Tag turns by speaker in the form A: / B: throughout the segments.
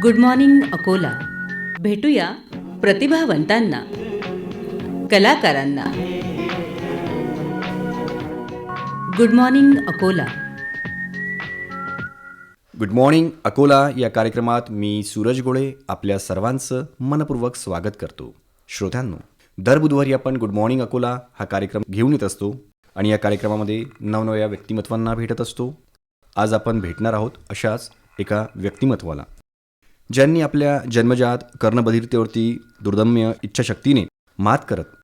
A: Good morning Akola. भेटूया प्रतिभावंतांना, कलाकारांना. Good morning Akola.
B: Good morning Akola या कार्यक्रमात मी सूरज गोळे आपल्या सर्वांचं मनपूर्वक स्वागत करतो. श्रोत्यांनो, दर बुधवारी आपण गुड मॉर्निंग अकोला हा कार्यक्रम घेऊन येत असतो आणि या कार्यक्रमामध्ये नवनव्या व्यक्तिमत्वांना भेटत असतो. आज आपण भेटणार आहोत अशाच एका व्यक्तिमत्वाला, ज्यांनी आपल्या जन्मजात कर्णबधिरतेवरती दुर्दम्य इच्छाशक्तीने मात करत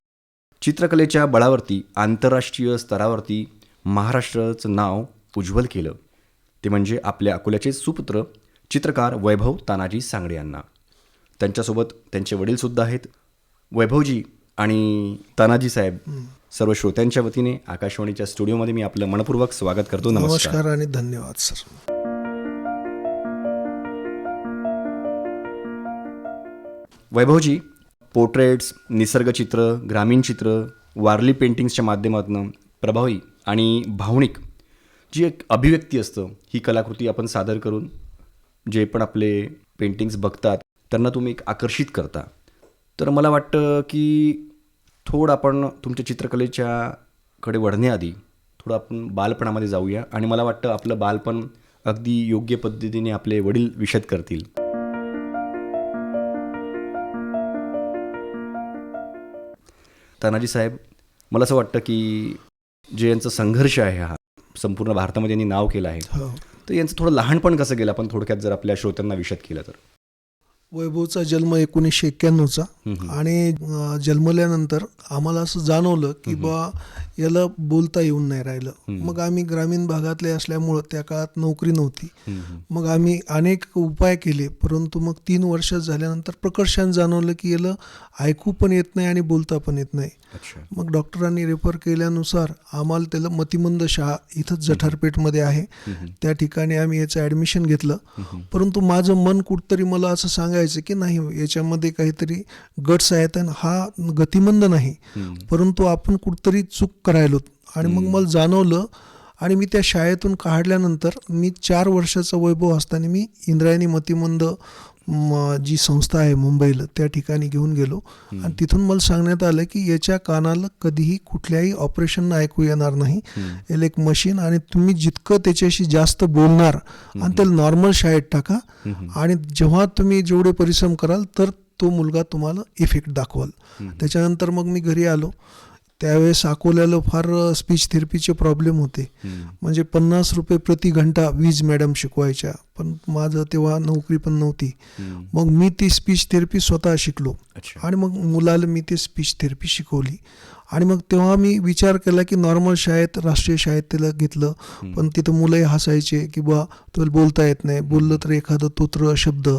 B: चित्रकलेच्या बळावरती आंतरराष्ट्रीय स्तरावरती महाराष्ट्राचं नाव उज्ज्वल केलं. ते म्हणजे आपल्या अकोल्याचे सुपुत्र चित्रकार वैभव तानाजी सांगडे यांना. त्यांच्यासोबत त्यांचे वडीलसुद्धा आहेत. वैभवजी आणि तानाजी साहेब, सर्व श्रोत्यांच्या वतीने आकाशवाणीच्या स्टुडिओमध्ये मी आपलं मनपूर्वक स्वागत करतो.
C: नमस्कार आणि धन्यवाद सर.
B: वैभवजी, पोर्ट्रेट्स, निसर्गचित्र, ग्रामीण चित्र, वारली पेंटिंग्सच्या माध्यमातून प्रभावी आणि भावनिक जी एक अभिव्यक्ती असतं, ही कलाकृती आपण सादर करून जे पण आपले पेंटिंग्स बघतात त्यांना तुम्ही एक आकर्षित करता. तर मला वाटतं की थोडं आपण तुमच्या चित्रकलेच्या कडे वळण्याआधी थोडं आपण बालपणामध्ये जाऊया आणि मला वाटतं आपलं बालपण अगदी योग्य पद्धतीने आपले वडील विशद करतील. तानाजी साहेब, मला असं वाटतं की जे यांचा संघर्ष आहे हा संपूर्ण भारतामध्ये यांनी नाव केलं आहे, तर यांचं थोडं लहानपण कसं गेलं आपण थोडक्यात जर आपल्या श्रोत्यांना विशद केलं तर.
C: वैभवचा जन्म 1991चा आणि जन्मल्यानंतर आम्हाला असं जाणवलं की बा याला बोलता येऊन नाही राहिलं. मग आम्ही ग्रामीण भागातले असल्यामुळं त्या काळात नोकरी नव्हती. मग आम्ही अनेक उपाय केले, परंतु मग 3 वर्ष झाल्यानंतर प्रकर्षाने जाणवलं की याला ऐकू पण येत नाही आणि बोलता पण येत नाही. मग डॉक्टरांनी रेफर केल्यानुसार आम्हाला त्याला मतिमंद शाळा इथंच जठारपेठमध्ये आहे, त्या ठिकाणी आम्ही याचं ॲडमिशन घेतलं. परंतु माझं मन कुठतरी मला असं सांगायचं की नाही, याच्यामध्ये काहीतरी गट्स आहेत आणि हा गतिमंद नाही, परंतु आपण कुठतरी चूक करायलो. आणि मग मला जाणवलं आणि मी त्या शाळेतून काढल्यानंतर मी 4 वर्षाचा वैभव असताना मी इंद्रायणी मतिमंद जी संस्था आहे मुंबईला, त्या ठिकाणी घेऊन गेलो. आणि तिथून मला सांगण्यात आलं की याच्या कानाला कधीही कुठल्याही ऑपरेशननं ऐकू येणार नाही, याला एक मशीन, आणि तुम्ही जितकं त्याच्याशी जास्त बोलणार आणि त्याला नॉर्मल शाळेत टाका, आणि जेव्हा तुम्ही जेवढे परिश्रम कराल तर तो मुलगा तुम्हाला इफेक्ट दाखवाल. त्याच्यानंतर मग मी घरी आलो. त्यावेळेस अकोल्याला फार स्पीच थेरपीचे प्रॉब्लेम होते. म्हणजे 50 रुपये प्रति घंटा वीज मॅडम शिकवायच्या, पण माझं तेव्हा नोकरी पण नव्हती. मग मी ती स्पीच थेरपी स्वतः शिकलो आणि मग मुलाला मी ती स्पीच थेरपी शिकवली. आणि मग तेव्हा मी विचार केला की नॉर्मल शाळेत, राष्ट्रीय शाळेत त्याला घेतलं, पण तिथं मुलंही हसायचे की बा तुला बोलता येत नाही, बोललं तर एखादं तोत्र शब्द.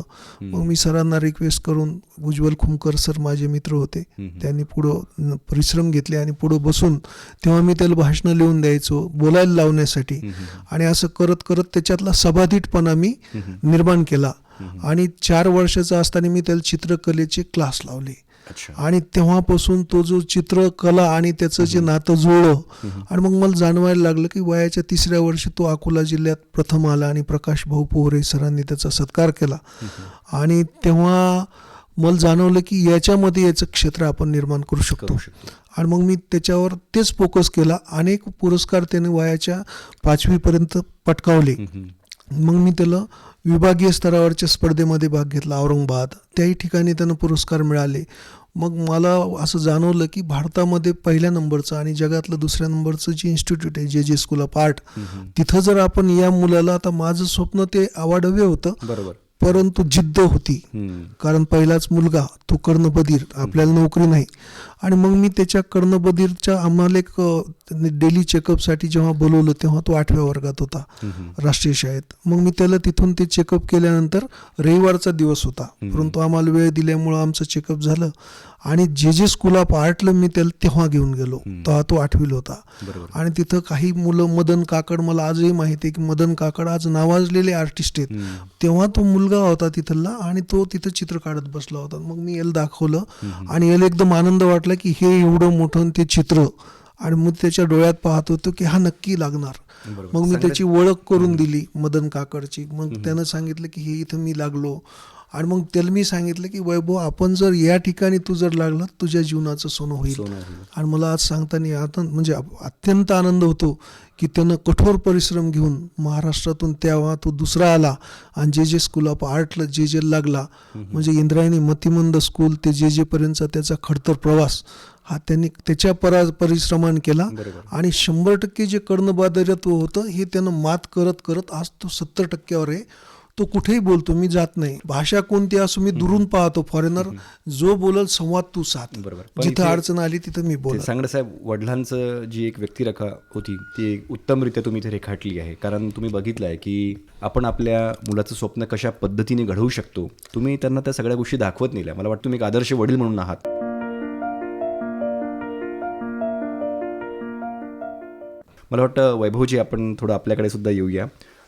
C: मग मी सरांना रिक्वेस्ट करून, उज्ज्वल खुमकर सर माझे मित्र होते, त्यांनी पुढं परिश्रम घेतले आणि पुढं बसून तेव्हा मी त्याला भाषणं लिहून द्यायचो बोलायला लावण्यासाठी. आणि असं करत करत त्याच्यातला सबाधितपणा मी निर्माण केला. आणि 4 वर्षाचा असताना मी त्याला चित्रकलेचे क्लास लावले. आणि तेव्हापासून तो जो चित्रकला आणि त्याचं जे नातं जुळलं. आणि मग मला जाणवायला लागलं की वयाच्या 3ऱ्या वर्षी तो अकोला जिल्ह्यात प्रथम आला आणि प्रकाश भाऊ पोहरे सरांनी त्याचा सत्कार केला. आणि तेव्हा मला जाणवलं की याच्यामध्ये याचं क्षेत्र आपण निर्माण करू शकतो. आणि मग मी त्याच्यावर तेच फोकस केला. अनेक पुरस्कार त्याने वयाच्या 5वीपर्यंत पटकावले. मग मी त्याला विभागीय स्तरावरच्या स्पर्धेमध्ये भाग घेतला औरंगाबाद, त्याही ठिकाणी त्यांना पुरस्कार मिळाले. मग मला असं जाणवलं की भारतामध्ये 1ल्या नंबरचं आणि जगातलं 2ऱ्या नंबरचं जे इन्स्टिट्यूट आहे, जे स्कूल ऑफ आर्ट, तिथं जर आपण या मुलाला, आता माझं स्वप्न ते अवाढव्य होतं, बरोबर, परंतु जिद्द होती, कारण पहिलाच मुलगा, तो कर्णबधीर, आपल्याला नोकरी नाही. आणि मग मी त्याच्या कर्णबधीरच्या आम्हाला एक डेली चेकअपसाठी जेव्हा बोलवलं तेव्हा तो 8व्या वर्गात होता राष्ट्रीय शाळेत. मग मी त्याला तिथून ते चेकअप केल्यानंतर रविवारचा दिवस होता, परंतु आम्हाला वेळ दिल्यामुळं आमचं चेकअप झालं. आणि जे स्कूल ऑफ आर्टला मी त्याला तेव्हा घेऊन गेलो, तेव्हा तो 8वीला होता. आणि तिथं काही मुलं, मदन काकड, मला आजही माहिती आहे की मदन काकड आज नावाजलेले आर्टिस्ट आहेत, तेव्हा तो मुलगा होता तिथला आणि तो तिथं चित्र काढत बसला होता. मग मी याला दाखवलं आणि याला एकदम आनंद वाटला की हे एवढं मोठं ते चित्र, आणि मग त्याच्या डोळ्यात पाहत होतो की हा नक्की लागणार. मग मी त्याची ओळख करून दिली मदन काकडची. मग त्यानं सांगितलं की हे इथं मी लागलो आणि मग त्याला मी सांगितलं की वैभव, आपण जर या ठिकाणी तू जर लागला तुझ्या जीवनाचं सोनं होईल. आणि मला आज सांगताना आता म्हणजे अत्यंत आनंद होतो की त्यानं कठोर परिश्रम घेऊन महाराष्ट्रातून तेव्हा तो दुसरा आला आणि जे स्कूल ऑफ आर्टला जे लागला, म्हणजे इंद्रायणी मतिमंद स्कूल ते जे पर्यंतचा त्याचा खडतर प्रवास हा त्यांनी त्याच्या परिश्रमाने केला. आणि 100% जे कर्णबाधिरत्व होतं हे त्यानं मात करत करत आज तो 70%वर आहे. तो कुठेही बोलतो, मी जात नाही, भाषा कोणती असो मी दुरून पाहतो, फॉरेनर जो बोलल संवाद तू साध, जिथं अडचण आली तिथं मी बोल.
B: सांगडे साहेब, वडिलांचं जी एक व्यक्तिरेखा होती ती उत्तमरित्या तुम्ही इथे रेखाटली आहे. कारण तुम्ही बघितलं आहे की आपण आपल्या मुलाचं स्वप्न कशा पद्धतीने घडवू शकतो, तुम्ही त्यांना त्या सगळ्या गोष्टी दाखवत नेल्या. मला वाटतं तुम्ही एक आदर्श वडील म्हणून आहात. मला वाटतं वैभवजी, आपण थोडं आपल्याकडे सुद्धा येऊया.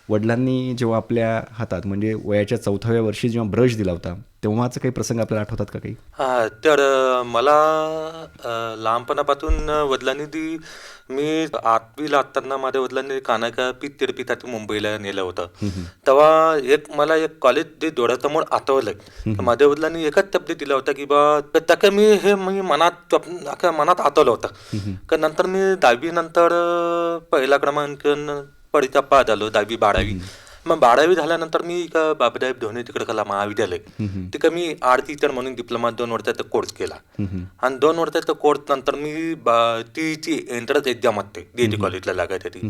B: वडिलांनी जेव्हा आपल्या हातात म्हणजे वयाच्या 4व्या वर्षी जेव्हा ब्रश दिला होता तेव्हाचा काही प्रसंग आपल्याला आठवतात का काही?
D: तर मला लहानपणापासून वडिलांनी मी 8वीला असताना माझ्या वडिलांनी कानाका पीठ थेरपीसाठी मुंबईला नेलं होतं. तेव्हा मला एक कॉलेज जे डोळ्यासमोर आठवलं. माझ्या वडिलांनी एकच शब्द दिला होता की बा त्या मी मनात आठवलं होतं. का नंतर मी 10वी नंतर पहिला क्रमांक परीक्षा पास झालो, 10वी 12वी. मग 12वी झाल्यानंतर मी बाबासाहेब धोणे तिकडे कला महाविद्यालय तिकडे मी आर्ट टीचर म्हणून डिप्लोमा 2 वर्षाचा कोर्स केला. आणि 2 वर्षाचा कोर्स नंतर मी ती एंट्रन्स एक्झाम असते DD कॉलेजला लागायची ती.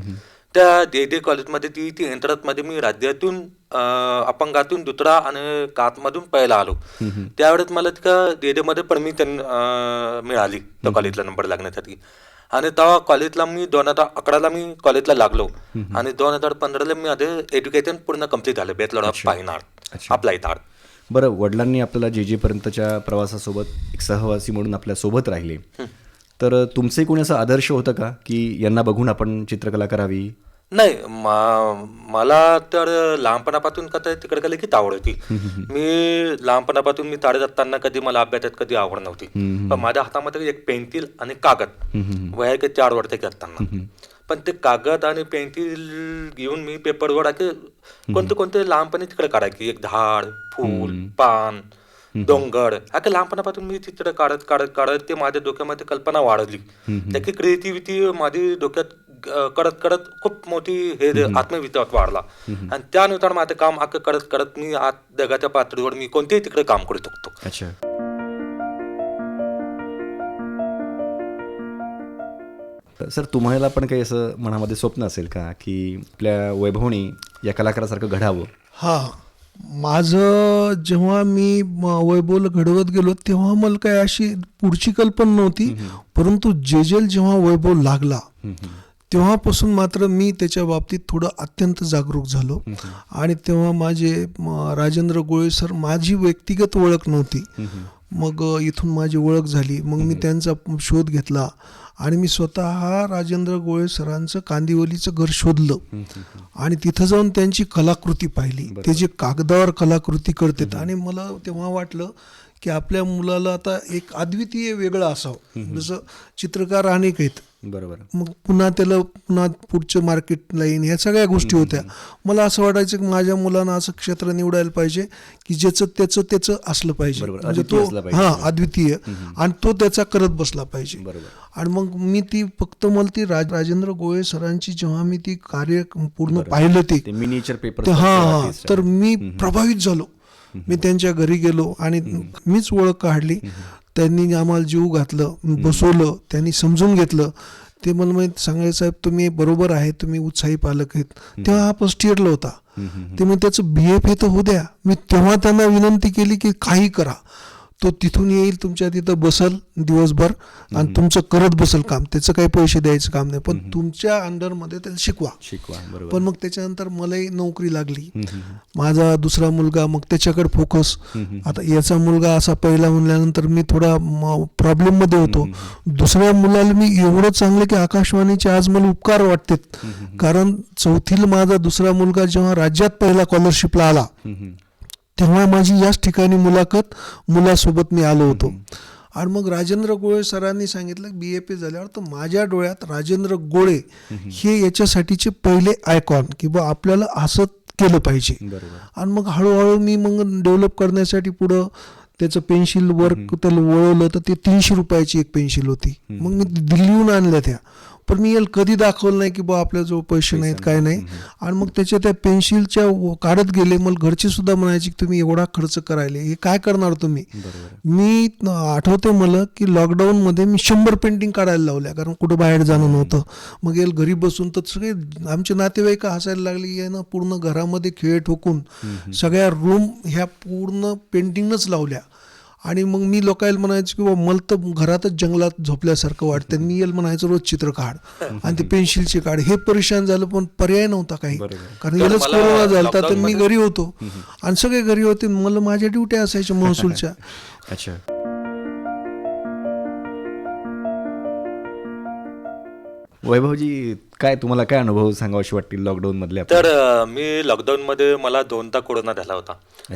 D: त्या DD कॉलेजमध्ये ती एंट्रन्समध्ये मी राज्यातून अपंगातून दुसरा आणि कातमधून पहिला आलो. त्यावेळेस मला तिथं DD मध्ये परमिशन मिळाली त्या कॉलेजला नंबर लागण्यासाठी. आणि तेव्हा कॉलेजला मी 2011ला मी कॉलेजला लागलो आणि 2015ला मी आधी एज्युकेशन पूर्ण कम्प्लीट झालं, bachelor of fine art, applied art.
B: बरं, वडिलांनी आपल्याला जे पर्यंतच्या प्रवासासोबत एक सहवासी म्हणून आपल्या सोबत राहिले, तर तुमचे कोणी असं आदर्श होतं का की यांना बघून आपण चित्रकला करावी?
D: नाही, मला तर लहानपणापासून कसं तिकडे का लिखित आवड होती. मी लहानपणापासून मी शाळेत असताना कधी मला अभ्यासात कधी आवड नव्हती. पण माझ्या हातामध्ये एक पेन्सिल आणि कागद वयाचे 4 वर्षाचे असताना, पण ते कागद आणि पेन्सिल घेऊन मी पेपरवर असे कोणते लहानपणी तिकडे काढायची. एक झाड, फूल, पान, डोंगर, अख्या लहानपणापासून मी चित्र काढत काढत काढत ते माझ्या डोक्यामध्ये कल्पना वाढली. त्याची क्रिएटिव्हिटी माझी डोक्यात करत करत खूप मोठी हे आत्मविश्वास वाढला. आणि त्यानुसार माझं काम अख्खं करत करत मी आज जगाच्या पातळीवर मी कोणतेही तिकडे काम करू शकतो.
B: अच्छा. सर, तुम्हाला पण काही असं मनामध्ये स्वप्न असेल का की आपल्या वैभवनी या कलाकारासारखं घडावं?
C: हा, माझं जेव्हा मी वैभवला घडवत गेलो तेव्हा मला काय अशी पुढची कल्पना नव्हती. परंतु जेव्हा वैभव लागला तेव्हापासून मात्र मी त्याच्या बाबतीत थोडं अत्यंत जागरूक झालो. आणि तेव्हा माझे राजेंद्र गोळे सर, माझी व्यक्तिगत ओळख नव्हती, मग इथून माझी ओळख झाली. मग मी त्यांचा शोध घेतला आणि मी स्वतः राजेंद्र गोळे सरांचं कांदिवलीचं घर शोधलं आणि तिथं जाऊन त्यांची कलाकृती पाहिली. ते जे कागदावर कलाकृती करतात आणि मला तेव्हा वाटलं की आपल्या मुलाला आता एक अद्वितीय वेगळं असावं. जसं चित्रकार अनेक आहेत,
B: बरोबर,
C: मग पुन्हा पुढचं मार्केट लाईन, ह्या सगळ्या गोष्टी होत्या. मला असं वाटायचं की माझ्या मुलांना असं क्षेत्र निवडायला पाहिजे की ज्याचं त्याचं असलं पाहिजे, म्हणजे तो अद्वितीय, आणि तो त्याचा करत बसला पाहिजे. आणि मग मी मला ती राजेंद्र गोळे सरांची जेव्हा मी ती कार्य पूर्ण पाहिलं ते
B: मिनिएचर पेपर,
C: तर मी प्रभावित झालो. मी त्यांच्या घरी गेलो आणि मीच ओळख काढली. त्यांनी आम्हाला जीव घातलं, बसवलं, त्यांनी समजून घेतलं. ते मला माहीत सांगायचं, साहेब तुम्ही बरोबर आहे, तुम्ही उत्साही पालक आहेत. तेव्हा हा फर्स्ट इयरला होता. ते मग त्याचं BF हे तर होऊ द्या. मी तेव्हा त्यांना विनंती केली की काही करा, तो तिथून येईल, तुमच्या तिथं बसल दिवसभर आणि तुमचं करत बसल काम, त्याचं काही पैसे द्यायचं काम नाही, पण तुमच्या अंडरमध्ये त्याला शिकवा. पण मग त्याच्यानंतर मलाही नोकरी लागली. माझा दुसरा मुलगा, मग त्याच्याकडे फोकस. आता याचा मुलगा असा पहिला म्हणल्यानंतर मी थोडा प्रॉब्लेम मध्ये होतो. दुसऱ्या मुलाला मी एवढं चांगलं की आकाशवाणीचे आज मला उपकार वाटतात. कारण 4थीला माझा दुसरा मुलगा जेव्हा राज्यात पहिला स्कॉलरशिपला आला तेव्हा माझी याच ठिकाणी मुलासोबत मी आलो होतो. आणि मग राजेंद्र गोळे सरांनी सांगितलं BFA झाल्यावर, तर माझ्या डोळ्यात राजेंद्र गोळे हे याच्यासाठीचे पहिले आयकॉन, की बा आपल्याला असं केलं पाहिजे.
B: बरोबर.
C: आणि मग हळूहळू मी मग डेव्हलप करण्यासाठी पुढं त्याचं पेन्सिल वर्क त्याला वळवलं तर ते 300 रुपयाची एक पेन्सिल होती. मग मी दिल्लीहून आणल्या त्या, पण मी याला कधी दाखवलं नाही की बा आपल्याजवळ पैसे नाहीत काय नाही. आणि मग त्याच्या त्या पेन्सिलच्या काढत गेले. मला घरचे सुद्धा म्हणायचे की तुम्ही एवढा खर्च करायले, हे काय करणार तुम्ही. मी आठवते मला की लॉकडाऊनमध्ये मी 100 पेंटिंग काढायला लावल्या, कारण कुठं बाहेर जाणं नव्हतं. मग याला घरी बसून तर सगळे आमचे नातेवाईक हसायला लागले, यानं पूर्ण घरामध्ये खेळ ठोकून सगळ्या रूम ह्या पूर्ण पेंटिंगच लावल्या. आणि मग मी लोकांना म्हणायचं की बाबा मला तर घरातच जंगलात झोपल्यासारखं वाटतं. मी याला म्हणायचं रोज चित्र काढ आणि ते पेन्सिलचे काढ. हे परेशान झालं, पण पर्याय नव्हता काही, कारण यालाच कोरोना झाला तर मी घरी होतो आणि सगळे घरी होते. मला माझ्या ड्युट्या असायच्या महसूलच्या.
B: अच्छा. वैभवजी, काय तुम्हाला काय अनुभव सांगावाशी वाटतील लॉकडाऊन मधले?
D: तर मी लॉकडाऊन मध्ये मला 2दा कोरोना झाला होता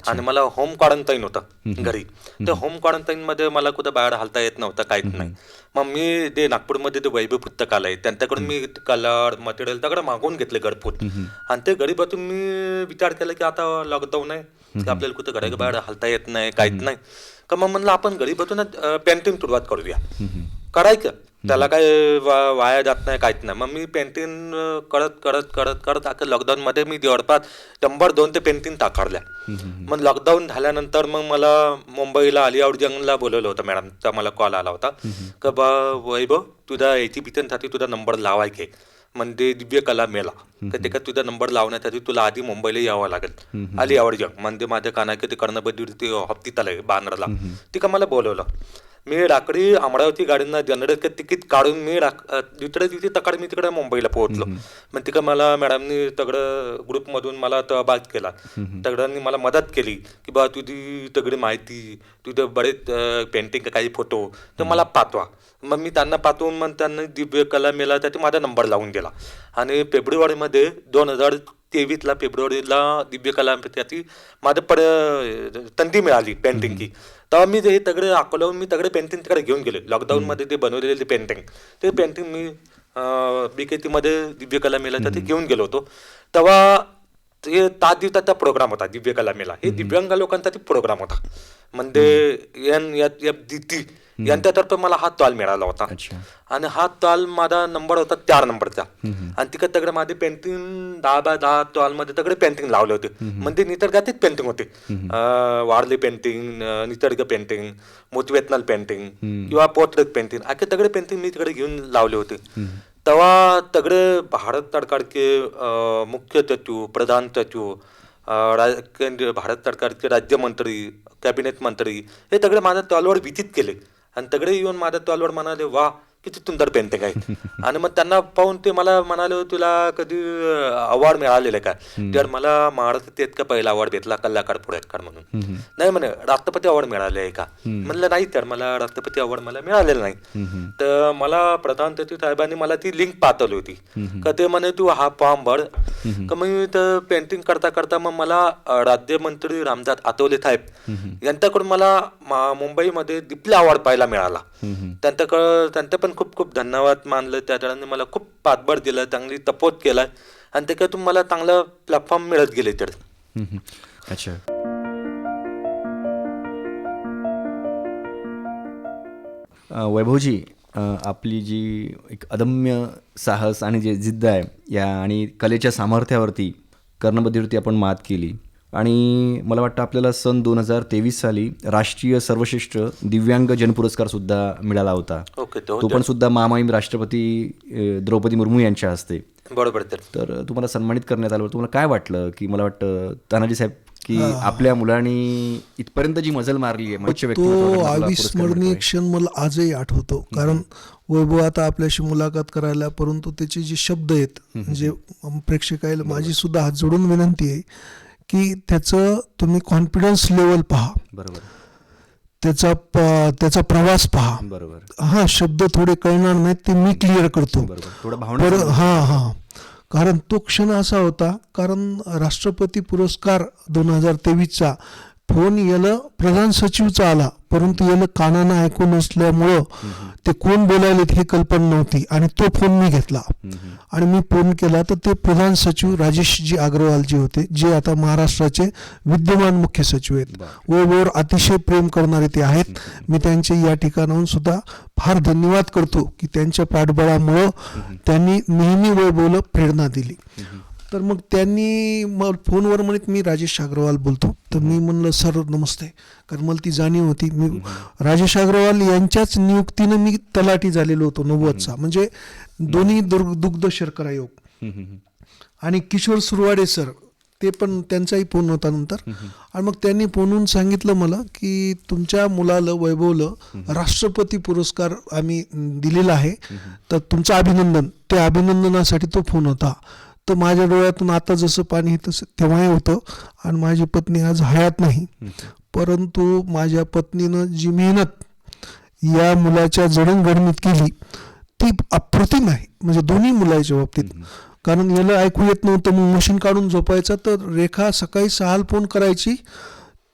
D: आणि मला होम क्वारंटाईन होता घरी. तर होम क्वारंटाईन मध्ये मला कुठं बाहेर हालता येत नव्हतं, काहीच नाही. मग मी ते नागपूरमध्ये ते वैभव पुस्तकालय त्यांच्याकडून मी कलर मटेरियल सगळं मागवून घेतले घरपोच. आणि ते घरी बसून मी विचार केला की आता लॉकडाऊन आहे की आपल्याला कुठं घरा बाहेर हालता येत नाही, काहीच नाही. का मग म्हणलं आपण घरी बसून पेंटिंग सुरुवात करूया, करायचं. त्याला काय वाया जात नाही, काहीच नाही. मग मी पेंटिंग करत करत करत करत आता लॉकडाऊनमध्ये मी जवळपास 100-200 ते पेंटिंग टाकाडल्या. मग लॉकडाऊन झाल्यानंतर मग मला मुंबईला अलियावड जंगला बोलवलं होतं मॅडमचा. मला कॉल आला होता का बा वैभव तुझा एक्झिबिशनसाठी तुझा नंबर लावायचे म्हणजे दिव्य कला मेला, तर ते का तुझा नंबर लावण्यासाठी तुला आधी मुंबईला यावं लागेल. अलियावड जंग म्हणजे माझ्या कानाके ते कर्णबद्दीवरती हॉस्पिटल आहे बांद्राला, तिका मला बोलवलं. मी रात्री अमरावती गाडीनं जनरेट तिकीट काढून मी दुसऱ्या दिवशी तकाळ मी तिकडे मुंबईला पोहोचलो. मग तिकडं मला मॅडमनी सगळं ग्रुपमधून मला सहभाग केला. सगळ्यांनी मला मदत केली की बा तुझी सगळी माहिती, तुझं बरेच पेंटिंग काही फोटो तर मला पाठवा. मग मी त्यांना पाठवून मग त्यांनी दिव्य कला मेला त्याची माझा नंबर लावून दिला. आणि फेब्रुवारीमध्ये 2023 फेब्रुवारीला दिव्य कला त्याची माझं संधी मिळाली पेंटिंगची. तेव्हा मी हे सगळे अकोल्याहून मी सगळे पेंटिंग तिकडे घेऊन गेले. लॉकडाऊनमध्ये ते बनवलेले ते पेंटिंग मी BKT दिव्य कला मेला ते घेऊन गेलो होतो. तेव्हा ते 7 दिवसाचा प्रोग्राम होता दिव्य कला मेला. हे दिव्यांग लोकांसाठी प्रोग्राम होता. म्हणजे NFDT यांच्यातर्फे मला हा टॉल मिळाला होता. आणि हा टॉल माझा नंबर होता 4 नंबरचा. आणि तिकडे सगळे माझे पेंटिंग 10x10 टॉल मध्ये सगळे पेंटिंग लावले होते. म्हणजे निसर्गाचीच पेंटिंग होते. वारली पेंटिंग, निसर्ग पेंटिंग, मोटिवेशनल पेंटिंग किंवा पोर्ट्रेट पेंटिंग असे सगळे पेंटिंग मी तिकडे घेऊन लावले होते. तेव्हा सगळे भारत सरकारचे मुख्य सचिव, प्रधान सचिव, भारत सरकारचे राज्यमंत्री, कॅबिनेट मंत्री हे सगळे माझ्या टॉलवर व्हिजिट केले. आणि सगळे येऊन माझ्या टॉलवर म्हणाले वा किती सुंदर पेंटिंग आहे. आणि मग त्यांना पाहून ते मला म्हणाले तुला कधी अवॉर्ड मिळालेलं का. तर मला महाराष्ट्रात इतका पहिला अवॉर्ड भेटला कलाकार पुरस्कार म्हणून. नाही म्हणे राष्ट्रपती अवॉर्ड मिळाले आहे का. म्हणलं नाही तर मला राष्ट्रपती अवॉर्ड मला मिळालेला नाही. तर मला प्रधान सचिव साहेबांनी मला ती लिंक पाठवली होती का ते म्हणे तू हा फॉर्म भर. का मी तर पेंटिंग करता करता मग मला राज्यमंत्री रामदास आठवले साहेब यांच्याकडून मला मुंबईमध्ये दिप्ला अवॉर्ड पाहायला मिळाला. त्यांचं पण खूप खूप धन्यवाद मानलं. त्या जणांनी मला खूप पाठबळ दिलं, चांगली सपोर्ट केला आणि त्याच्यातून मला चांगलं प्लॅटफॉर्म मिळत गेले. तर
B: अच्छा. वैभवजी, आपली जी एक अदम्य साहस आणि जे जिद्द आहे या आणि कलेच्या सामर्थ्यावरती कर्णबद्धीवरती आपण मात केली. आणि मला वाटतं आपल्याला सन 2023 साली राष्ट्रीय सर्वश्रेष्ठ दिव्यांग जनपुरस्कारसुद्धा मिळाला होता. तो पण सुद्धा महामहिम राष्ट्रपती द्रौपदी मुर्मू यांच्या हस्ते.
D: बरोबर.
B: तर तुम्हाला सन्मानित करण्यात आलं. तुम्हाला काय वाटलं की मला वाटतं तानाजी साहेब की आपल्या मुलांनी इथपर्यंत जी मजल मारली आहे
C: तो अविस्मरणीय क्षण मला आजही आठवतो. कारण वैभव आता आपल्याशी मुलाखत करायला, परंतु त्याचे जे शब्द आहेत म्हणजे प्रेक्षकाला माझी सुद्धा हात जोडून विनंती आहे की त्याचं तुम्ही कॉन्फिडन्स लेवल पहा.
B: बरोबर.
C: त्याचा प्रवास पहा.
B: बरोबर.
C: हा शब्द थोडे कळणार नाहीत ते मी क्लिअर करतो. कारण तो क्षण असा होता, कारण राष्ट्रपती पुरस्कार 2023चा फोन याला प्रधान सचिवचा आला, परंतु याला कानानं ऐकून नसल्यामुळं ते कोण बोलायलेत हे कल्पना नव्हती आणि तो फोन मी घेतला आणि मी फोन केला तर ते प्रधान सचिव राजेशजी अग्रवालजी होते, जे आता महाराष्ट्राचे विद्यमान मुख्य सचिव आहेत. वैभववर अतिशय प्रेम करणारे ते आहेत. मी त्यांचे या ठिकाणाहून सुद्धा फार धन्यवाद करतो की त्यांच्या पाठबळामुळं त्यांनी नेहमी वैभवला प्रेरणा दिली. तर मग त्यांनी मग फोनवर म्हणत मी राजेश अग्रवाल बोलतो. तर मी म्हणलं सर नमस्ते, कारण मला ती जाणीव होती मी राजेश अग्रवाल यांच्याच नियुक्तीनं मी तलाठी झालेलो होतो 90चा, म्हणजे दोन्ही दुग्ध शर्करा योग. आणि किशोर सुरवाडे सर ते पण त्यांचाही फोन होता नंतर. आणि मग त्यांनी फोनवरून सांगितलं मला की तुमच्या मुलाला वैभवलं राष्ट्रपती पुरस्कार आम्ही दिलेला आहे, तर तुमचं अभिनंदन. त्या अभिनंदनासाठी तो फोन होता. तर माझ्या डोळ्यातून आता जसं पाणी तसं तेव्हाही होतं. आणि माझी पत्नी आज हयात नाही, परंतु माझ्या पत्नीनं जी मेहनत या मुलाच्या जडणघडणीत केली ती अप्रतिम आहे, म्हणजे दोन्ही मुलाच्या बाबतीत. कारण याला ऐकू येत नव्हतं, मग मशीन काढून झोपायचा, तर रेखा सकाळी 6ला फोन करायची,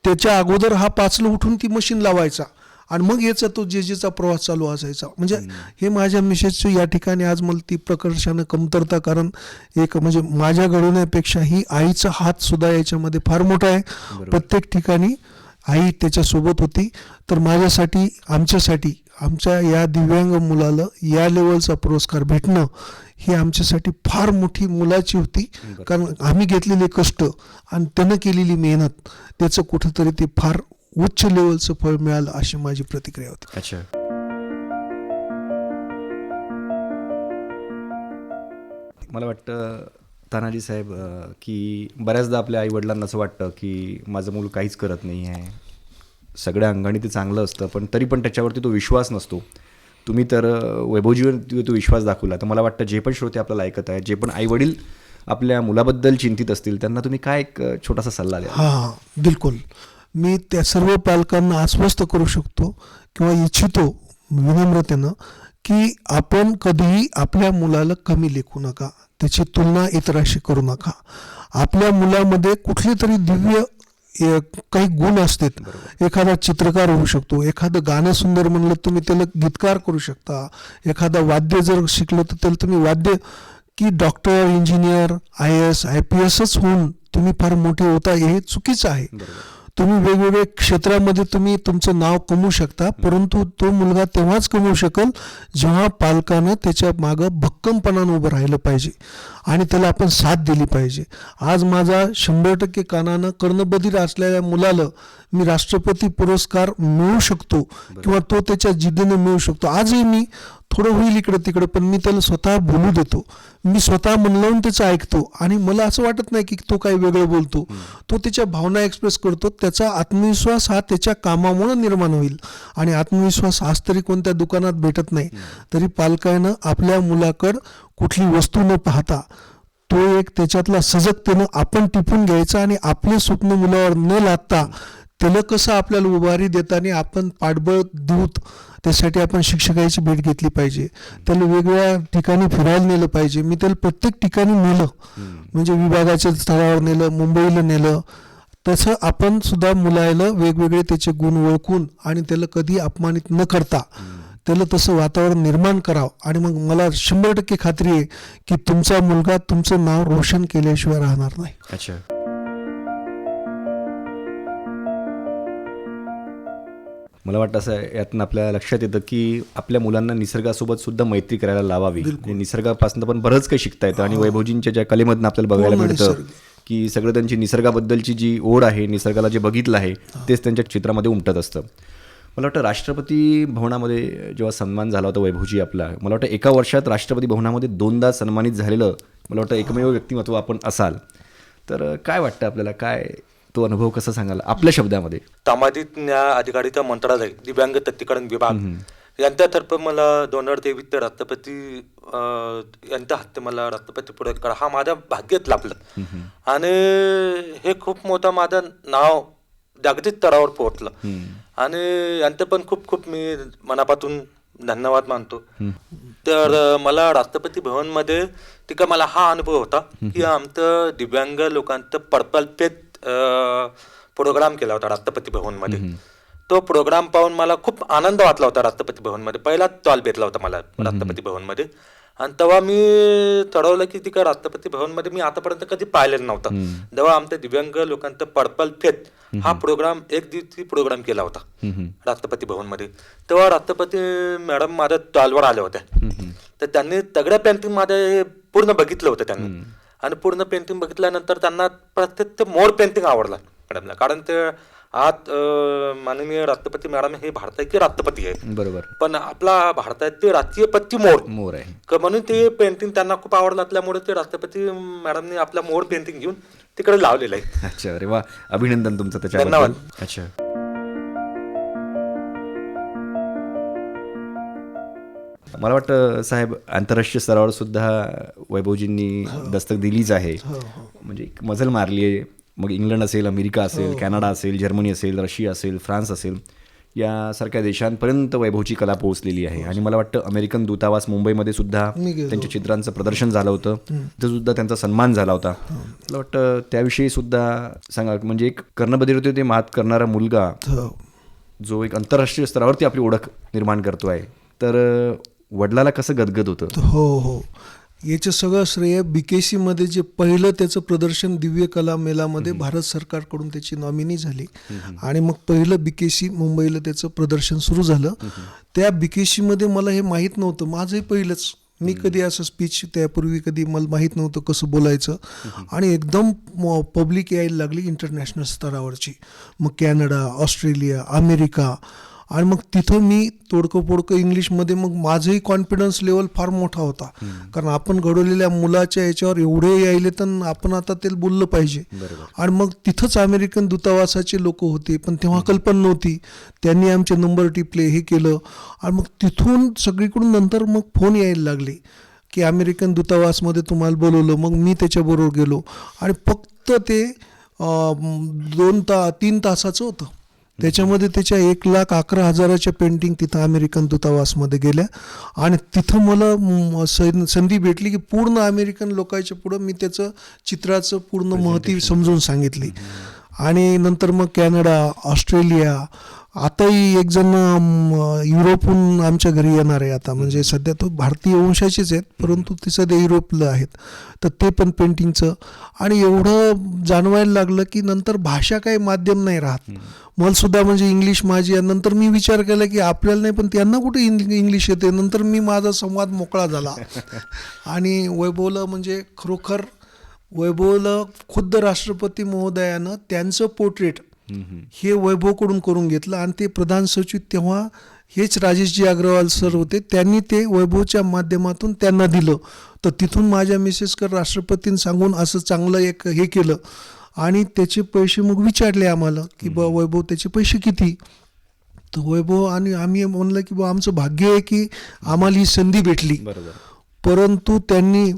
C: त्याच्या अगोदर हा 5ला उठून ती मशीन लावायचा आणि मग याचा तो जेजेचा प्रवास चालू असायचा. म्हणजे हे माझ्या मिसेसचं या ठिकाणी आज मला ती प्रकर्षानं कमतरता, कारण एक म्हणजे माझ्या घडवण्यापेक्षा ही आईचा हात सुद्धा याच्यामध्ये फार मोठा आहे. प्रत्येक ठिकाणी आई त्याच्यासोबत होती. तर माझ्यासाठी आमच्यासाठी आमच्या या दिव्यांग मुलाला या लेवलचा पुरस्कार भेटणं ही आमच्यासाठी फार मोठी मुलाची होती. कारण आम्ही घेतलेले कष्ट आणि त्यानं केलेली मेहनत त्याचं कुठंतरी ते फार उच्च लेवलचं फळ मिळालं अशी माझी प्रतिक्रिया होती.
B: अच्छा. मला वाटतं तानाजी साहेब की बऱ्याचदा आपल्या आईवडिलांना असं वाटतं की माझं मूल काहीच करत नाही आहे, सगळ्या अंगाने ते चांगलं असतं, पण तरी पण त्याच्यावरती तो विश्वास नसतो. तुम्ही तर वैभवजीवर तो विश्वास दाखवला. तर मला वाटतं जे पण श्रोते आपल्याला ऐकत आहेत, जे पण आईवडील आपल्या मुलाबद्दल चिंतित असतील, त्यांना तुम्ही काय एक छोटासा सल्ला द्या?
C: हां, बिलकुल. मी त्या सर्व पालकांना आश्वस्त करू शकतो किंवा इच्छितो विनम्रतेनं की आपण कधीही आपल्या मुलाला कमी लेखू नका, त्याची तुलना इतराशी करू नका. आपल्या मुलामध्ये कुठले तरी दिव्य काही गुण असतात. एखादा चित्रकार होऊ शकतो, एखादं गाणं सुंदर म्हणलं तुम्ही त्याला गीतकार करू शकता, एखादं वाद्य जर शिकलं तर त्याला तुम्ही वाद्य, की डॉक्टर इंजिनियर IAS IPSच होऊन तुम्ही फार मोठे होता हे चुकीचं आहे. तुम्ही वेगवेगळ्या क्षेत्रामध्ये तुम्ही तुमचं नाव कमवू शकता, परंतु तो मुलगा तेव्हाच कमवू शकेल जेव्हा पालकानं त्याच्या मागं भक्कमपणानं उभं राहिलं पाहिजे आणि त्याला आपण साथ दिली पाहिजे. आज माझा 100% कानानं कर्णबधीर असलेल्या मुलाला मी राष्ट्रपती पुरस्कार मिळू शकतो किंवा तो त्याच्या जिद्दीनं मिळू शकतो. आजही मी थोडं होईल इकडं तिकडं, पण मी त्याला स्वतः बोलू देतो, मी स्वतः मन लावून त्याचं ऐकतो आणि मला असं वाटत नाही की तो काही वेगळं बोलतो. तो त्याच्या भावना एक्सप्रेस करतो. त्याचा आत्मविश्वास हा त्याच्या कामामुळे निर्माण होईल आणि आत्मविश्वास आज तरी कोणत्या दुकानात भेटत नाही. तरी पालकानं आपल्या मुलाकडं कुठली वस्तू न पाहता तो एक त्याच्यातला सजगतेनं आपण टिपून घ्यायचा आणि आपले स्वप्न मुलावर न लादता त्याला कसं आपल्याला उभारी देताना आपण पाठबळ देऊत, त्यासाठी आपण शिक्षकाची भेट घेतली पाहिजे. त्याला वेगवेगळ्या ठिकाणी फिरायला नेलं पाहिजे. मी त्याला प्रत्येक ठिकाणी नेलं, म्हणजे विभागाच्या स्थळावर नेलं, मुंबईला नेलं. तसं आपण सुद्धा मुलाला वेगवेगळे त्याचे गुण ओळखून आणि त्याला कधी अपमानित न करता त्याला तसं वातावरण निर्माण करावं. आणि मग मला 100% खात्री आहे की तुमचा मुलगा तुमचं नाव रोशन केल्याशिवाय राहणार नाही.
B: अच्छा. मला वाटतं असं यातून आपल्या लक्षात येतं की आपल्या मुलांना निसर्गासोबत सुद्धा मैत्री करायला लावावी. निसर्गापासून पण बरंच काही शिकता येतं आणि वैभवजींच्या ज्या कलेमधून आपल्याला बघायला मिळतं की सगळं त्यांची निसर्गाबद्दलची जी ओढ आहे, निसर्गाला जे बघितलं आहे तेच त्यांच्या चित्रामध्ये उमटत असतं. मला वाटतं राष्ट्रपती भवनामध्ये जेव्हा सन्मान झाला होता वैभवजी आपला, मला वाटतं एका वर्षात राष्ट्रपती भवनामध्ये 2दा सन्मानित झालेलं मला वाटतं एकमेव व्यक्तिमत्व आपण असाल. तर काय वाटतं आपल्याला, काय तो अनुभव कसा सांगाल आपल्या शब्दामध्ये?
D: सामाजिक न्याय अधिकारिता मंत्रालय दिव्यांग तत्तीकरण विभाग यांच्यातर्फे मला 2023 राष्ट्रपती यांच्या हस्ते मला राष्ट्रपती पुरस्कार हा माझ्या भाग्यात लाभलं आणि हे खूप मोठं माझं नाव जागतिक स्तरावर पोहोचलं आणि यांचं पण खूप खूप मी मनापासून धन्यवाद मानतो. तर मला राष्ट्रपती भवनमध्ये तिका मला हा अनुभव होता की आमचं दिव्यांग लोकांचं पडपलपेट प्रोग्राम केला होता राष्ट्रपती भवनमध्ये. तो प्रोग्राम पाहून मला खूप आनंद वाटला होता. राष्ट्रपती भवनमध्ये पहिलाच स्टॉल भेटला होता मला राष्ट्रपती भवनमध्ये. आणि तेव्हा मी ठरवलं की तिकडे राष्ट्रपती भवनमध्ये मी आतापर्यंत कधी पाहिलेलं नव्हतं. तेव्हा आमच्या दिव्यांग लोकांचा पर्पल फेथ हा प्रोग्राम एक दिवशी प्रोग्राम केला होता राष्ट्रपती भवनमध्ये. तेव्हा राष्ट्रपती मॅडम माझ्या स्टॉलवर आल्या होत्या. तर त्यांनी सगळ्या पेंटिंग मध्ये पूर्ण बघितलं होतं त्यांनी. आणि पूर्ण पेंटिंग बघितल्यानंतर त्यांना प्रत्येक ते मोर पेंटिंग आवडला मॅडमला. कारण ते आज माननीय राष्ट्रपती मॅडम हे भारताचे राष्ट्रपती आहे,
B: बरोबर,
D: पण आपला भारताचे राष्ट्रीय पक्षी मोर आहे. म्हणून ते पेंटिंग त्यांना खूप आवडलं असल्यामुळे ते राष्ट्रपती मॅडमने आपला मोर पेंटिंग घेऊन तिकडे लावलेलं आहे.
B: अच्छा, अरे वा, अभिनंदन तुमचं त्याच्याबद्दल.
D: धन्यवाद.
B: अच्छा, मला वाटतं साहेब आंतरराष्ट्रीय स्तरावर सुद्धा वैभवजींनी दस्तक दिलीच आहे. म्हणजे एक मजल मारली आहे. मग इंग्लंड असेल, अमेरिका असेल, कॅनडा असेल, जर्मनी असेल, रशिया असेल, फ्रान्स असेल, यासारख्या देशांपर्यंत वैभवची कला पोहोचलेली आहे. आणि मला वाटतं अमेरिकन दूतावास मुंबईमध्ये सुद्धा त्यांच्या चित्रांचं प्रदर्शन झालं होतं. तिथं सुद्धा त्यांचा सन्मान झाला होता. मला वाटतं त्याविषयी सुद्धा सांगा. म्हणजे एक कर्णबधिर होते ते मात करणारा मुलगा जो एक आंतरराष्ट्रीय स्तरावरती आपली ओळख निर्माण करतो आहे, तर वडिलाला कसं गदगद होतं?
C: हो, याचं सगळं श्रेय BKC मध्ये जे पहिलं त्याचं प्रदर्शन दिव्य कला मेळामध्ये भारत सरकारकडून त्याची नॉमिनी झाली. आणि मग पहिलं BKC मुंबईला त्याचं प्रदर्शन सुरू झालं. त्या BKC मध्ये मला हे माहीत नव्हतं, माझंही पहिलंच. मी कधी असं स्पीच त्यापूर्वी कधी मला माहीत नव्हतं कसं बोलायचं. आणि एकदम पब्लिक यायला लागली इंटरनॅशनल स्तरावरची. मग कॅनडा, ऑस्ट्रेलिया, अमेरिका. आणि मग तिथं मी तोडकं इंग्लिशमध्ये, मग माझंही कॉन्फिडन्स लेवल फार मोठा होता. कारण आपण घडवलेल्या मुलाच्या याच्यावर एवढे यायले तर आपण आता ते बोललं पाहिजे. आणि मग तिथंच अमेरिकन दूतावासाचे लोक होते, पण तेव्हा कल्पना नव्हती. त्यांनी आमचे नंबर टिपले, हे केलं. आणि मग तिथून सगळीकडून नंतर मग फोन यायला लागले की अमेरिकन दूतावासमध्ये तुम्हाला बोलवलं. मग मी त्याच्याबरोबर गेलो. आणि फक्त ते 2-3 तासाचं होतं. त्याच्यामध्ये त्याच्या 1,11,000 पेंटिंग तिथं अमेरिकन दूतावासमध्ये गेल्या. आणि तिथं मला संधी भेटली की पूर्ण अमेरिकन लोकांच्या पुढं मी त्याचं चित्राचं पूर्ण महती समजून सांगितली. आणि नंतर मग कॅनडा, ऑस्ट्रेलिया, आताही एक जण युरोपहून आमच्या घरी येणार आहे आता. म्हणजे सध्या तो भारतीय वंशाचेच आहेत, परंतु ते सध्या युरोपला आहेत. तर ते पण पेंटिंगचं. आणि एवढं जाणवायला लागलं की नंतर भाषा काही माध्यम नाही राहत. मला सुद्धा म्हणजे इंग्लिश माझी. नंतर मी विचार केला की आपल्याला नाही, पण त्यांना कुठे इंग्लिश येते. नंतर मी माझा संवाद मोकळा झाला. आणि वैभवला म्हणजे खरोखर वैभवला खुद्द राष्ट्रपती महोदयानं त्यांचं पोर्ट्रेट हे वैभवकडून करून घेतलं. आणि ते प्रधान सचिव तेव्हा हेच राजेशजी अग्रवाल सर होते, त्यांनी ते वैभवच्या माध्यमातून त्यांना दिलं. तर तिथून माझ्या मिसेसकर राष्ट्रपतींनी सांगून असं चांगलं एक हे केलं. आणि त्याचे पैसे मग विचारले आम्हाला की बा वैभव त्याचे पैसे किती. तर वैभव आणि आम्ही म्हणलं की बा आमचं भाग्य आहे की आम्हाला ही संधी भेटली. परंतु त्यांनी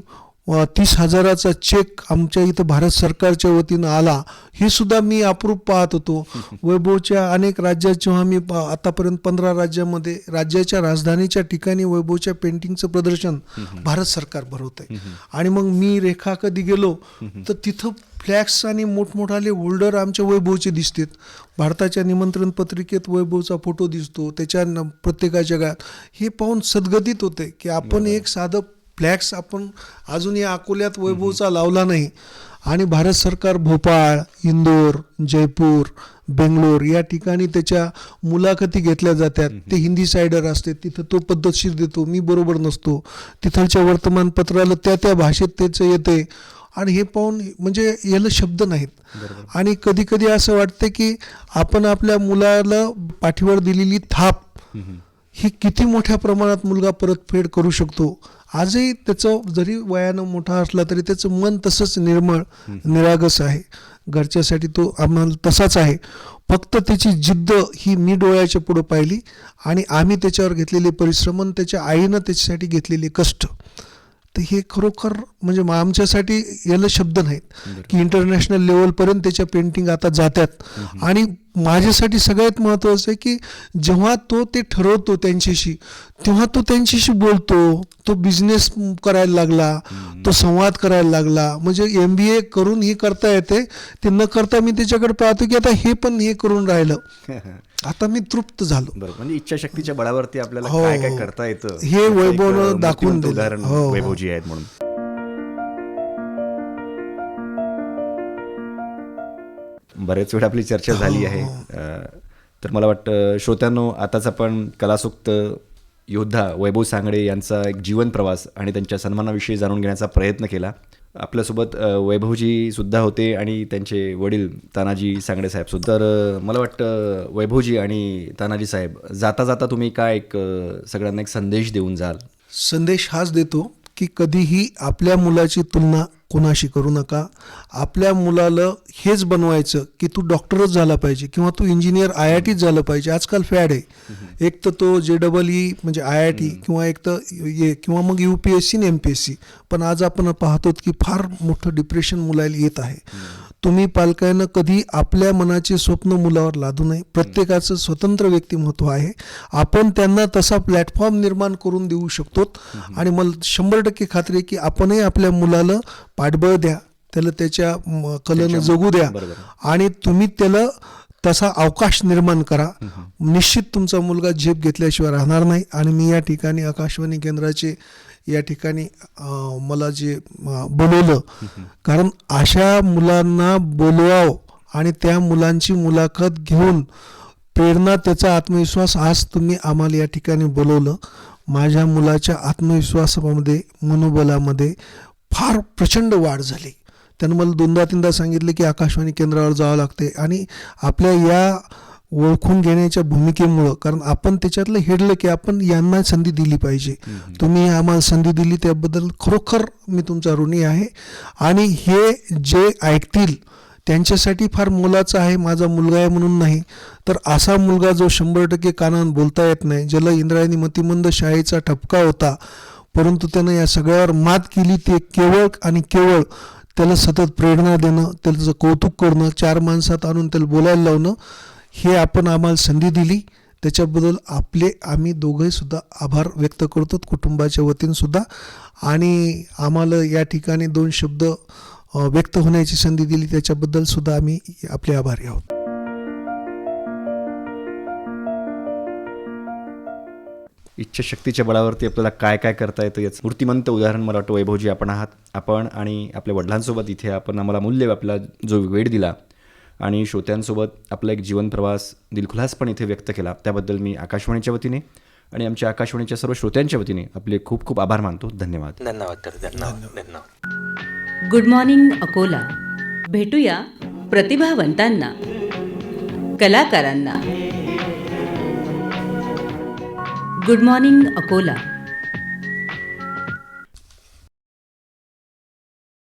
C: 30,000चा चेक आमच्या इथं भारत सरकारच्या वतीनं आला. हे सुद्धा मी अप्रूप पाहत होतो. वैभवच्या अनेक राज्यात जेव्हा मी आतापर्यंत 15 राज्यामध्ये राज्याच्या राजधानीच्या ठिकाणी वैभवच्या पेंटिंगचं प्रदर्शन भारत सरकार भरवत आहे. आणि मग मी रेखा कधी गेलो तर तिथं फ्लॅक्स आणि मोठमोठाले होल्डर आमच्या वैभवचे दिसतात. भारताच्या निमंत्रण पत्रिकेत वैभवचा फोटो दिसतो त्याच्या प्रत्येकाच्या गात. हे पाहून सद्गदित होते की आपण एक साधं फ्लॅक्स आपण अजून या अकोल्यात वैभवचा लावला नाही. आणि भारत सरकार भोपाळ, इंदोर, जयपूर, बेंगलोर या ठिकाणी त्याच्या मुलाखती घेतल्या जातात. ते हिंदी सायडर असते, तिथं तो पद्धतशीर देतो, मी बरोबर नसतो. तिथलच्या वर्तमानपत्राला त्या भाषेत त्याचं येते. आणि हे पाहून म्हणजे याला शब्द नाहीत. आणि कधी कधी असं वाटतं की आपण आपल्या मुलाला पाठीवर दिलेली थाप ही किती मोठ्या प्रमाणात मुलगा परतफेड करू शकतो. आजही त्याचं जरी वयानं मोठा असला तरी त्याचं मन तसंच निर्मळ निरागस आहे. घरच्यासाठी तो आम्हाला तसाच आहे. फक्त त्याची जिद्द ही मी डोळ्याच्या पुढं पाहिली. आणि आम्ही त्याच्यावर घेतलेले परिश्रम आणि त्याच्या आईनं त्याच्यासाठी घेतलेले कष्ट, तर हे खरोखर म्हणजे आमच्यासाठी याला शब्द नाहीत की इंटरनॅशनल लेवलपर्यंत त्याच्या पेंटिंग आता जातात. आणि माझ्यासाठी सगळ्यात महत्त्वाचं आहे की जेव्हा तो ते ठरवतो त्यांच्याशी, तेव्हा तो त्यांच्याशी बोलतो, तो बिझनेस करायला लागला, तो संवाद करायला लागला. म्हणजे MBA करून हे करता येते, ते न करता मी त्याच्याकडे पाहतो की आता हे पण हे करून राहिलं, आता मी तृप्त झालो.
B: बरोबर, म्हणजे इच्छाशक्तीच्या बळावरती आपल्याला
C: हो,
B: काय काय
C: हो.
B: करता येतं
C: हे
B: याचं एक,
C: वैभवनं दाखवून
B: मूर्तिमंत
C: दिलं.
B: उदाहरण
C: हो, हो.
B: वैभवजी आहेत म्हणून. बरेच वेळ आपली चर्चा झाली आहे. तर मला वाटतं श्रोत्यांनो, आताच आपण कलासुक्त योद्धा वैभव सांगडे यांचा एक जीवन प्रवास आणि त्यांच्या सन्मानाविषयी जाणून घेण्याचा प्रयत्न केला. आपल्यासोबत वैभवजी सुद्धा होते आणि त्यांचे वडील तानाजी सांगडे साहेब सुद्धा. तर मला वाटतं वैभवजी आणि तानाजी साहेब, जाता जाता तुम्ही काय एक सगळ्यांना एक संदेश देऊन जाल?
C: संदेश हाच देतो की कधीही आपल्या मुलाची तुलना कोणाशी करू नका. आपल्या मुलाला हेच बनवायचं की तू डॉक्टरच झाला पाहिजे किंवा तू इंजिनियर IITच झालं पाहिजे. आजकाल फॅड आहे. एक तर तो JEE म्हणजे IIT किंवा एक तर किंवा मग UPSC आणि MPSC. पण आज आपण पाहतो की फार मोठं डिप्रेशन मुलाला येत आहे. तुम्ही पालकांना कधी आपल्या मनाचे स्वप्न मुलावर लादू नये. प्रत्येकाचं स्वतंत्र व्यक्तिमत्व आहे. आपण त्यांना तसा प्लॅटफॉर्म निर्माण करून देऊ शकतो आणि मला 100% खात्री आहे की आपणही आपल्या मुलाला पाठबळ द्या, त्याला त्याच्या कलेनं जगू द्या आणि तुम्ही त्याला तसा अवकाश निर्माण करा. निश्चित तुमचा मुलगा झेप घेतल्याशिवाय राहणार नाही. आणि मी या ठिकाणी आकाशवाणी केंद्राचे या ठिकाणी मला जे बोलवलं, कारण अशा मुलांना बोलवावं आणि त्या मुलांची मुलाखत घेऊन प्रेरणा, त्याचा आत्मविश्वास आज तुम्ही आम्हाला या ठिकाणी बोलवलं. माझ्या मुलाच्या आत्मविश्वासामध्ये, मनोबलामध्ये फार प्रचंड वाढ झाली. त्यानं मला 2दा-3दा सांगितलं की आकाशवाणी केंद्रावर जावं लागते आणि आपल्या या ओळखून घेण्याच्या भूमिकेमुळं, कारण आपण त्याच्यातलं हेडलं की आपण यांना संधी दिली पाहिजे. तुम्ही आम्हाला संधी दिली त्याबद्दल खरोखर मी तुमचा ऋणी आहे. आणि हे जे ऐकतील त्यांच्यासाठी फार मोलाचं आहे. माझा मुलगा आहे म्हणून नाही, तर असा मुलगा जो 100% कानानं बोलता येत नाही, ज्याला इंद्रायणी मतिमंद शाळेचा ठपका होता, परंतु त्यानं या सगळ्यावर मात केली. ते केवळ आणि केवळ त्याला सतत प्रेरणा देणं, त्याचं कौतुक करणं, 4 माणसात आणून त्याला बोलायला लावणं, हे आपण आम्हाला संधी दिली. त्याच्याबद्दल आम्ही दोघंही सुद्धा आभार व्यक्त करतो, कुटुंबाच्या वतीनं सुद्धा. आणि आम्हाला या ठिकाणी 2 शब्द व्यक्त होण्याची संधी दिली, त्याच्याबद्दल सुद्धा आम्ही आपले आभारी आहोत.
B: इच्छाशक्तीच्या बळावरती आपल्याला काय काय करता येतं याचं मूर्तिमंत उदाहरण मला वाटतं वैभवजी आपण आहात. आपण आणि आपल्या वडिलांसोबत इथे आपण आम्हाला मूल्य आपला जो वेळ दिला आणि श्रोत्यांसोबत आपला एक जीवन प्रवास दिलखुलासपणे इथे व्यक्त केला, त्याबद्दल मी आकाशवाणीच्या वतीने आणि आमच्या आकाशवाणीच्या सर्व श्रोत्यांच्या वतीने आपले खूप खूप आभार मानतो. धन्यवाद.
D: धन्यवाद.
A: Good morning Akola. भेटूया प्रतिभावंतांना, कलाकारांना. Good morning Akola.